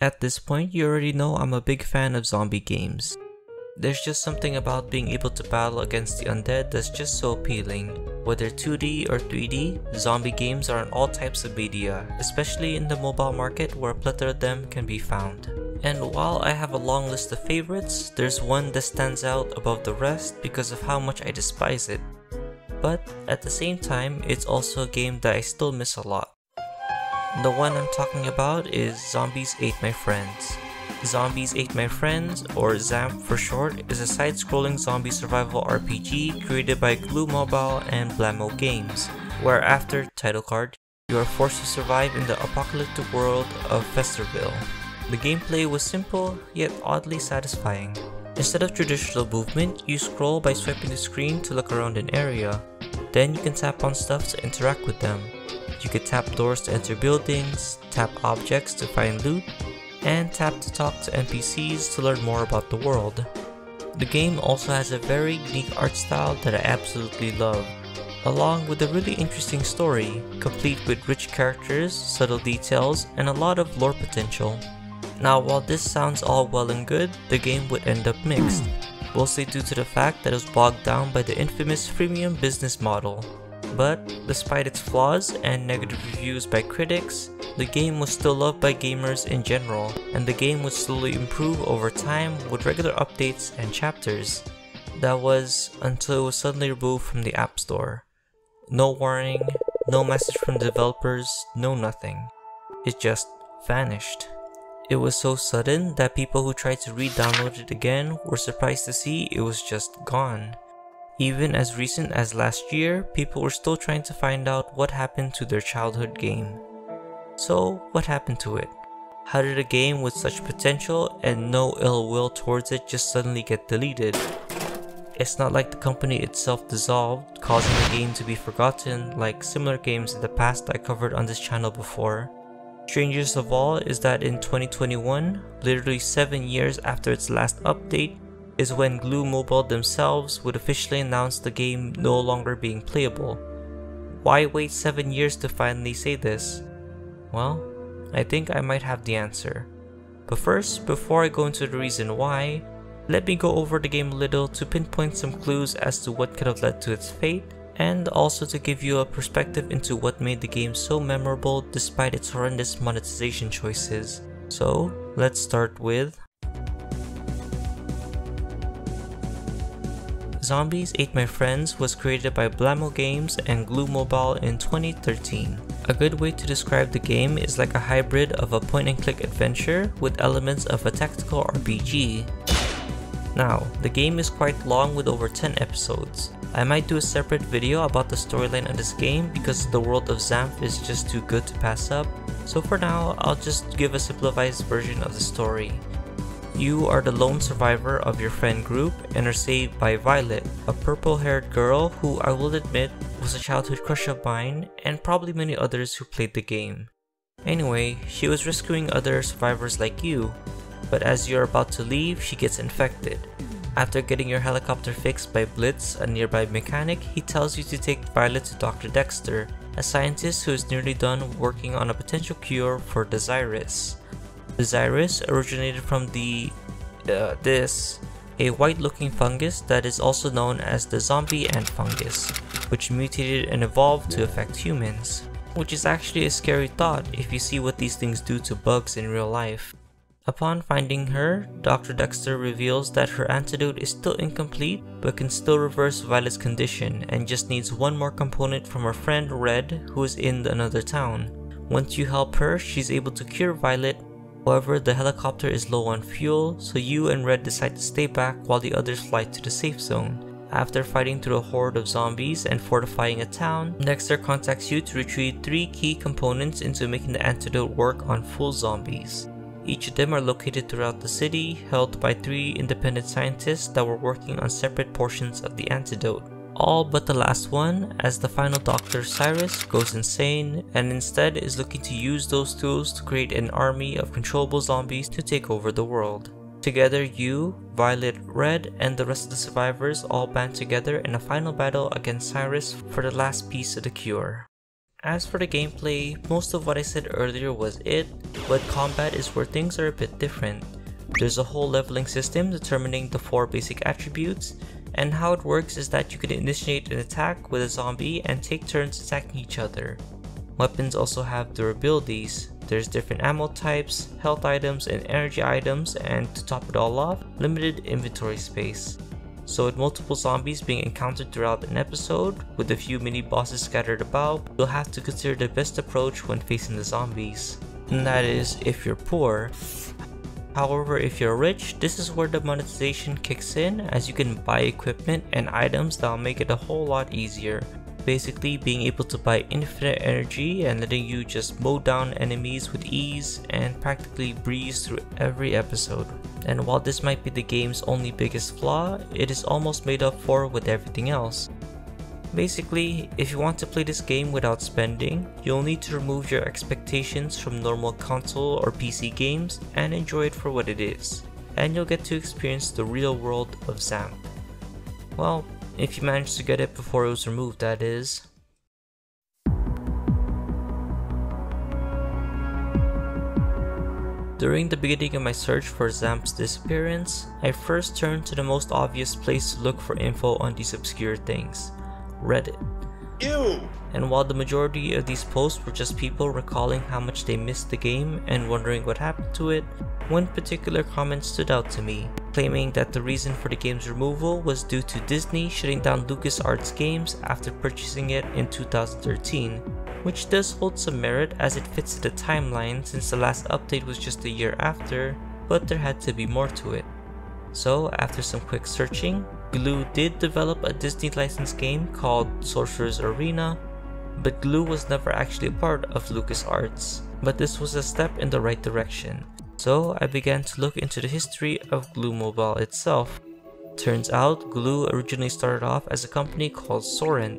At this point, you already know I'm a big fan of zombie games. There's just something about being able to battle against the undead that's just so appealing. Whether 2D or 3D, zombie games are in all types of media, especially in the mobile market where a plethora of them can be found. And while I have a long list of favorites, there's one that stands out above the rest because of how much I despise it. But at the same time, it's also a game that I still miss a lot. The one I'm talking about is Zombies Ate My Friends. Zombies Ate My Friends, or ZAMP for short, is a side-scrolling zombie survival RPG created by Glue Mobile and Blammo Games, where after title card, you are forced to survive in the apocalyptic world of Festerville. The gameplay was simple, yet oddly satisfying. Instead of traditional movement, you scroll by swiping the screen to look around an area. Then you can tap on stuff to interact with them. You can tap doors to enter buildings, tap objects to find loot, and tap to talk to NPCs to learn more about the world. The game also has a very unique art style that I absolutely love, along with a really interesting story, complete with rich characters, subtle details, and a lot of lore potential. Now while this sounds all well and good, the game would end up mixed, mostly due to the fact that it was bogged down by the infamous freemium business model. But despite its flaws and negative reviews by critics, the game was still loved by gamers in general, and the game would slowly improve over time with regular updates and chapters. That was until it was suddenly removed from the App Store. No warning, no message from the developers, no nothing. It just vanished. It was so sudden that people who tried to re-download it again were surprised to see it was just gone. Even as recent as last year, people were still trying to find out what happened to their childhood game. So, what happened to it? How did a game with such potential and no ill will towards it just suddenly get deleted? It's not like the company itself dissolved, causing the game to be forgotten like similar games in the past I covered on this channel before. Strangest of all is that in 2021, literally 7 years after its last update, is when Glue Mobile themselves would officially announce the game no longer being playable. Why wait 7 years to finally say this? Well, I think I might have the answer. But first, before I go into the reason why, let me go over the game a little to pinpoint some clues as to what could have led to its fate, and also to give you a perspective into what made the game so memorable despite its horrendous monetization choices. So, let's start with Zombies Ate My Friends was created by Blammo Games and Glue Mobile in 2013. A good way to describe the game is like a hybrid of a point-and-click adventure with elements of a tactical RPG. Now, the game is quite long with over 10 episodes. I might do a separate video about the storyline of this game because the world of ZAMP is just too good to pass up, so for now, I'll just give a simplified version of the story. You are the lone survivor of your friend group and are saved by Violet, a purple-haired girl who I will admit was a childhood crush of mine and probably many others who played the game. Anyway, she was rescuing other survivors like you, but as you're about to leave, she gets infected. After getting your helicopter fixed by Blitz, a nearby mechanic, he tells you to take Violet to Dr. Dexter, a scientist who is nearly done working on a potential cure for the Zyrus. The Zyrus originated from a white-looking fungus that is also known as the zombie ant fungus, which mutated and evolved to affect humans. Which is actually a scary thought if you see what these things do to bugs in real life. Upon finding her, Dr. Dexter reveals that her antidote is still incomplete but can still reverse Violet's condition and just needs one more component from her friend Red, who is in another town. Once you help her, she's able to cure Violet. However, the helicopter is low on fuel, so you and Red decide to stay back while the others fly to the safe zone. After fighting through a horde of zombies and fortifying a town, Dexter contacts you to retrieve 3 key components into making the antidote work on full zombies. Each of them are located throughout the city, held by 3 independent scientists that were working on separate portions of the antidote. All but the last one, as the final Dr. Cyrus goes insane and instead is looking to use those tools to create an army of controllable zombies to take over the world. Together you, Violet, Red, and the rest of the survivors all band together in a final battle against Cyrus for the last piece of the cure. As for the gameplay, most of what I said earlier was it, but combat is where things are a bit different. There's a whole leveling system determining the 4 basic attributes, and how it works is that you can initiate an attack with a zombie and take turns attacking each other. Weapons also have durabilities. There's different ammo types, health items, and energy items, and to top it all off, limited inventory space. So with multiple zombies being encountered throughout an episode, with a few mini bosses scattered about, you'll have to consider the best approach when facing the zombies. And that is if you're poor. However, if you're rich, this is where the monetization kicks in, as you can buy equipment and items that'll make it a whole lot easier. Basically being able to buy infinite energy and letting you just mow down enemies with ease and practically breeze through every episode. And while this might be the game's only biggest flaw, it is almost made up for with everything else. Basically, if you want to play this game without spending, you'll need to remove your expectations from normal console or PC games and enjoy it for what it is. And you'll get to experience the real world of ZAMP. Well, if you managed to get it before it was removed, that is. During the beginning of my search for ZAMP's disappearance, I first turned to the most obvious place to look for info on these obscure things: Reddit. Ew! And while the majority of these posts were just people recalling how much they missed the game and wondering what happened to it, one particular comment stood out to me, claiming that the reason for the game's removal was due to Disney shutting down LucasArts games after purchasing it in 2013, which does hold some merit as it fits the timeline since the last update was just a year after, but there had to be more to it. So after some quick searching, Glue did develop a Disney licensed game called Sorcerer's Arena, but Glue was never actually a part of LucasArts, but this was a step in the right direction. So I began to look into the history of Glue Mobile itself. Turns out Glue originally started off as a company called Sorcerer,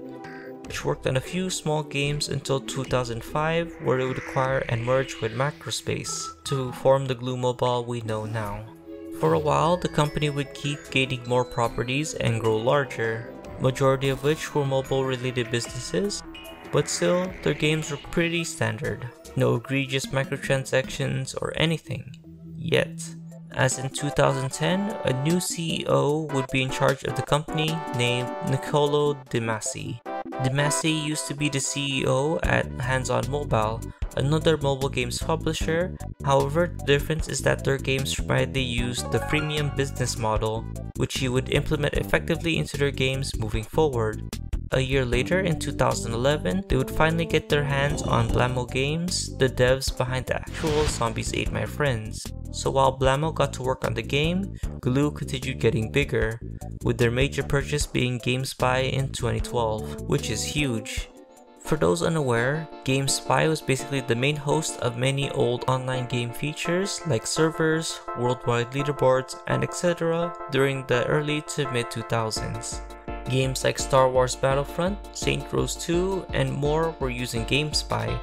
which worked on a few small games until 2005, where it would acquire and merge with Macrospace to form the Glue Mobile we know now. For a while, the company would keep gaining more properties and grow larger, majority of which were mobile related businesses, but still, their games were pretty standard. No egregious microtransactions or anything. Yet. As in 2010, a new CEO would be in charge of the company named Niccolo De Masi. De Masi used to be the CEO at Hands On Mobile, another mobile games publisher. However, the difference is that their games primarily used the freemium business model, which he would implement effectively into their games moving forward. A year later, in 2011, they would finally get their hands on Blamo Games, the devs behind the actual Zombies Ate My Friends. So while Blamo got to work on the game, Glue continued getting bigger, with their major purchase being GameSpy in 2012, which is huge. For those unaware, GameSpy was basically the main host of many old online game features like servers, worldwide leaderboards, and etc. during the early to mid 2000s. Games like Starwars Battlefront, Saints Row 2, and more were using GameSpy,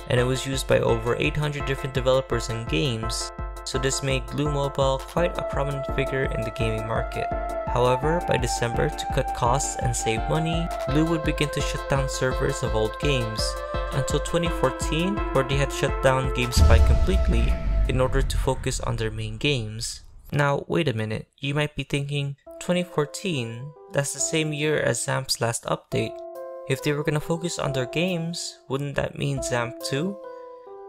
and it was used by over 800 different developers and games, so this made Glue Mobile quite a prominent figure in the gaming market. However, by December, to cut costs and save money, Glue would begin to shut down servers of old games, until 2014, where they had shut down GameSpy completely in order to focus on their main games. Now, wait a minute, you might be thinking, 2014? That's the same year as ZAMP's last update. If they were gonna focus on their games, wouldn't that mean ZAMP 2?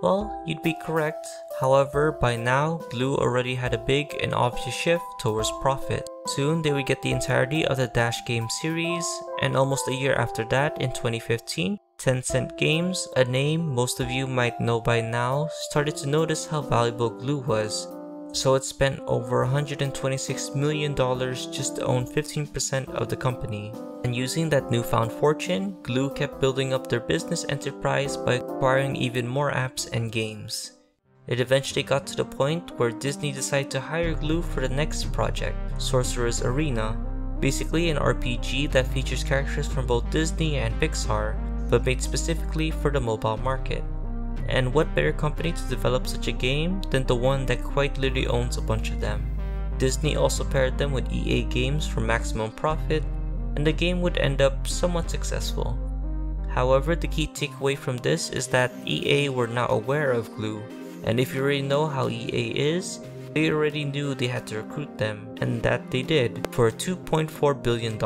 Well, you'd be correct. However, by now, Glue already had a big and obvious shift towards profit. Soon, they would get the entirety of the Dash game series, and almost a year after that, in 2015, Tencent Games, a name most of you might know by now, started to notice how valuable Glue was. So it spent over $126 million just to own 15% of the company. And using that newfound fortune, Glue kept building up their business enterprise by acquiring even more apps and games. It eventually got to the point where Disney decided to hire Glue for the next project, Sorcerer's Arena, basically an RPG that features characters from both Disney and Pixar, but made specifically for the mobile market. And what better company to develop such a game than the one that quite literally owns a bunch of them. Disney also paired them with EA games for maximum profit, and the game would end up somewhat successful. However, the key takeaway from this is that EA were not aware of glue, and if you already know how EA is, they already knew they had to recruit them, and that they did, for $2.4 billion.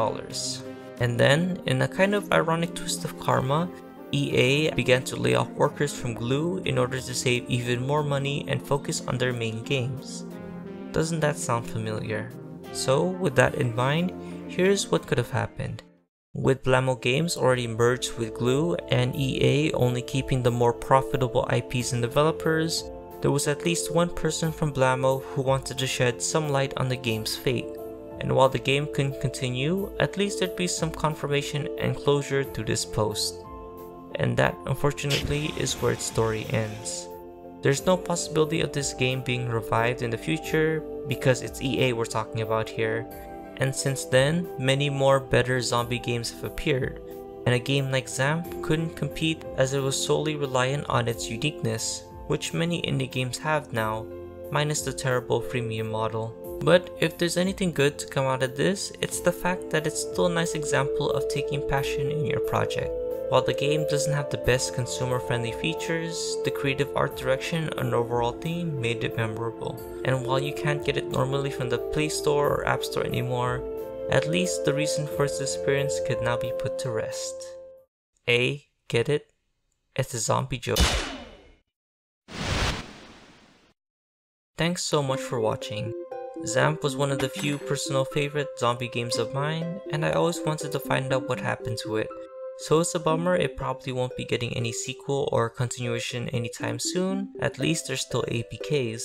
And then, in a kind of ironic twist of karma, EA began to lay off workers from Glue in order to save even more money and focus on their main games. Doesn't that sound familiar? So, with that in mind, here's what could have happened. With Blamo Games already merged with Glue and EA only keeping the more profitable IPs and developers, there was at least one person from Blamo who wanted to shed some light on the game's fate. And while the game couldn't continue, at least there'd be some confirmation and closure to this post. And that, unfortunately, is where its story ends. There's no possibility of this game being revived in the future because it's EA we're talking about here. And since then, many more better zombie games have appeared, and a game like ZAMP couldn't compete as it was solely reliant on its uniqueness, which many indie games have now, minus the terrible freemium model. But if there's anything good to come out of this, it's the fact that it's still a nice example of taking passion in your project. While the game doesn't have the best consumer-friendly features, the creative art direction and overall theme made it memorable. And while you can't get it normally from the Play Store or App Store anymore, at least the reason for its disappearance could now be put to rest. Get it? It's a zombie joke. Thanks so much for watching. ZAMP was one of the few personal favorite zombie games of mine, and I always wanted to find out what happened to it. So it's a bummer it probably won't be getting any sequel or continuation anytime soon, at least there's still APKs.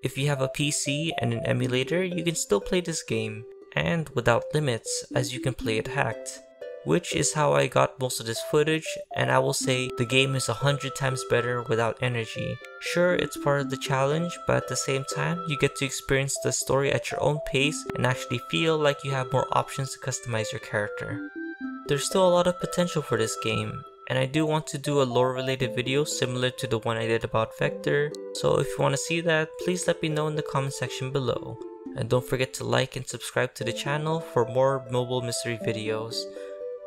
If you have a PC and an emulator, you can still play this game, and without limits, as you can play it hacked. Which is how I got most of this footage, and I will say the game is 100 times better without energy. Sure, it's part of the challenge, but at the same time, you get to experience the story at your own pace and actually feel like you have more options to customize your character. There's still a lot of potential for this game, and I do want to do a lore related video similar to the one I did about Vector, so if you want to see that, please let me know in the comment section below. And don't forget to like and subscribe to the channel for more mobile mystery videos.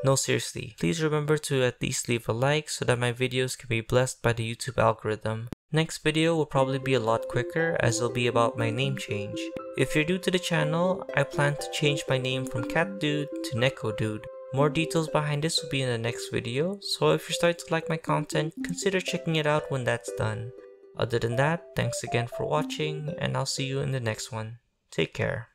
No, seriously, please remember to at least leave a like so that my videos can be blessed by the YouTube algorithm. Next video will probably be a lot quicker as it'll be about my name change. If you're new to the channel, I plan to change my name from Cat Dude to Neko Dude. More details behind this will be in the next video, so if you're starting to like my content, consider checking it out when that's done. Other than that, thanks again for watching, and I'll see you in the next one. Take care.